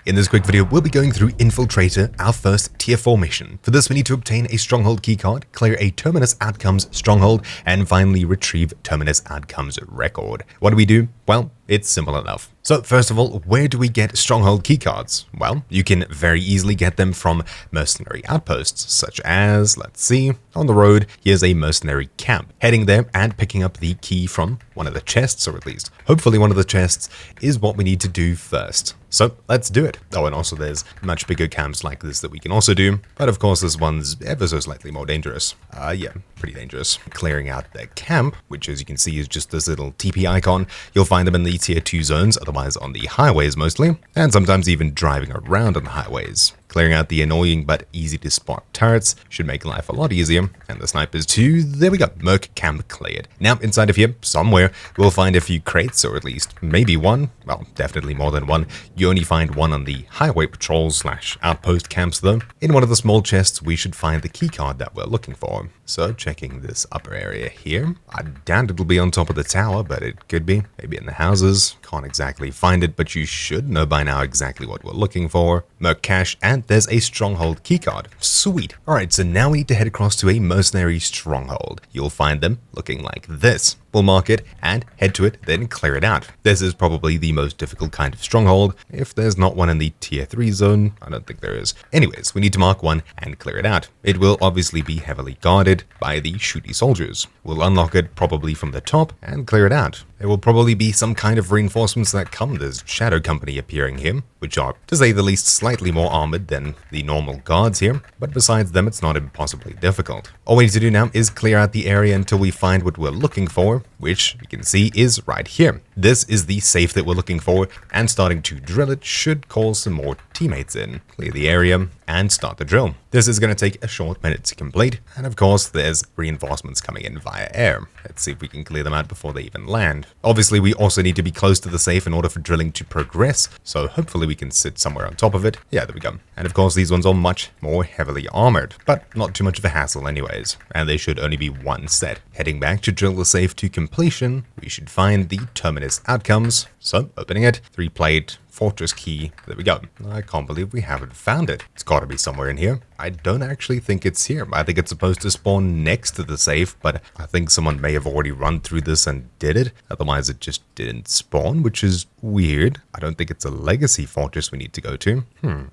In this quick video, we'll be going through Infiltrator, our first tier 4 mission. For this, we need to obtain a Stronghold Keycard, clear a Terminus Outcomes Stronghold, and finally retrieve Terminus Outcomes Record. What do? Well, it's simple enough. So first of all, where do we get Stronghold Keycards? Well, you can very easily get them from mercenary outposts, such as, let's see, on the road, here's a mercenary camp. Heading there and picking up the key from one of the chests, or at least hopefully one of the chests, is what we need to do first. So let's do it. Oh, and also there's much bigger camps like this that we can also do, but of course this one's ever so slightly more dangerous. Yeah, pretty dangerous. Clearing out the camp, which as you can see is just this little TP icon. You'll find them in the tier 2 zones, otherwise on the highways mostly, and sometimes even driving around on the highways. Clearing out the annoying but easy to spot turrets should make life a lot easier, and the snipers too. There we go, Merc camp cleared. Now inside of here, somewhere, we'll find a few crates, or at least maybe one, well, definitely more than one. You only find one on the highway patrols / outpost camps though. In one of the small chests, we should find the keycard that we're looking for. So checking this upper area here, I doubt it'll be on top of the tower, but it could be, maybe in the houses. Can't exactly find it, but you should know by now exactly what we're looking for. Merc cache, and there's a Stronghold Keycard. Sweet. Alright, so now we need to head across to a mercenary stronghold. You'll find them looking like this. We'll mark it and head to it, then clear it out. This is probably the most difficult kind of stronghold. If there's not one in the tier 3 zone, I don't think there is. Anyways, we need to mark one and clear it out. It will obviously be heavily guarded by the shooty soldiers. We'll unlock it probably from the top and clear it out. There will probably be some kind of reinforcements that come. There's Shadow Company appearing here, which are, to say the least, slightly more armored than the normal guards here, but besides them, it's not impossibly difficult. All we need to do now is clear out the area until we find what we're looking for, which you can see is right here. This is the safe that we're looking for, and starting to drill it should call some more teammates in. Clear the area and start the drill. This is going to take a short minute to complete, and of course there's reinforcements coming in via air. Let's see if we can clear them out before they even land. Obviously we also need to be close to the safe in order for drilling to progress, so hopefully we can sit somewhere on top of it. Yeah, there we go. And of course these ones are much more heavily armored, but not too much of a hassle anyways, and they should only be one set. Heading back to drill the safe to completion, we should find the Terminus Outcomes. So opening it, 3-plate, fortress key, there we go. I can't believe we haven't found it. It's got to be somewhere in here. I don't actually think it's here. I think it's supposed to spawn next to the safe, but I think someone may have already run through this and did it. Otherwise it just didn't spawn, which is weird. I don't think it's a legacy fortress we need to go to.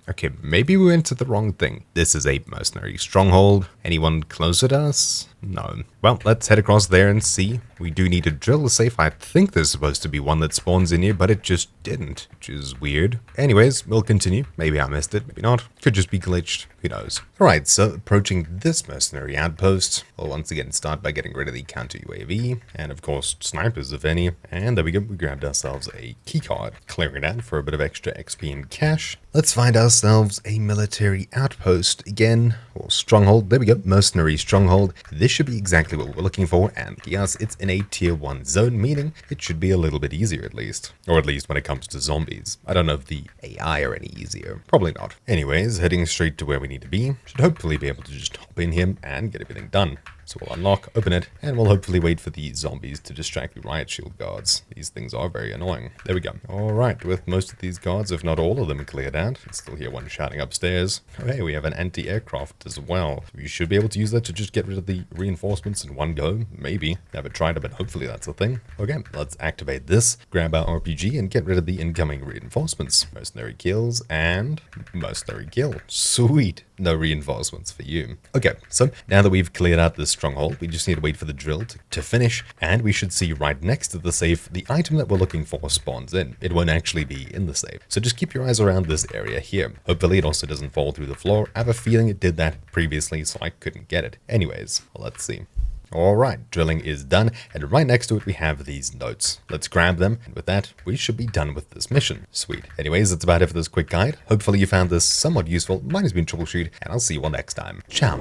Okay, maybe we went to the wrong thing. This is a mercenary stronghold. Anyone closer to us? No. Well, let's head across there and see. We do need to drill the safe. I think there's supposed to be one that spawns in here, but it just didn't, which is weird. Anyways, we'll continue. Maybe I missed it, maybe not. Could just be glitched. Who knows? Alright, so approaching this mercenary outpost, we'll once again start by getting rid of the counter UAV, and of course snipers if any, and there we go, we grabbed ourselves a keycard, clearing it out for a bit of extra XP and cash. Let's find ourselves a military outpost again, or stronghold. There we go, mercenary stronghold. This should be exactly what we're looking for, and yes, it's in a tier 1 zone, meaning it should be a little bit easier at least, or at least when it comes to zombies. I don't know if the AI are any easier, probably not. Anyways, heading straight to where we need to be, should hopefully be able to just hop in here and get everything done. So we'll unlock, open it, and we'll hopefully wait for the zombies to distract the riot shield guards. These things are very annoying. There we go. Alright, with most of these guards, if not all of them, cleared out. I still hear one shouting upstairs. Oh, hey, we have an anti-aircraft as well. You should be able to use that to just get rid of the reinforcements in one go. Maybe. Never tried it, but hopefully that's a thing. Okay, let's activate this, grab our RPG, and get rid of the incoming reinforcements. Mercenary kills, and mercenary kill. Sweet. No reinforcements for you. Okay, so now that we've cleared out this stronghold, we just need to wait for the drill to finish, and we should see right next to the safe, the item that we're looking for spawns in. It won't actually be in the safe, so just keep your eyes around this area here. Hopefully it also doesn't fall through the floor. I have a feeling it did that previously, so I couldn't get it. Anyways, let's see. Alright, drilling is done, and right next to it we have these notes. Let's grab them, and with that, we should be done with this mission. Sweet. Anyways, that's about it for this quick guide. Hopefully you found this somewhat useful. Mine has been Troubleshoot, and I'll see you all next time. Ciao.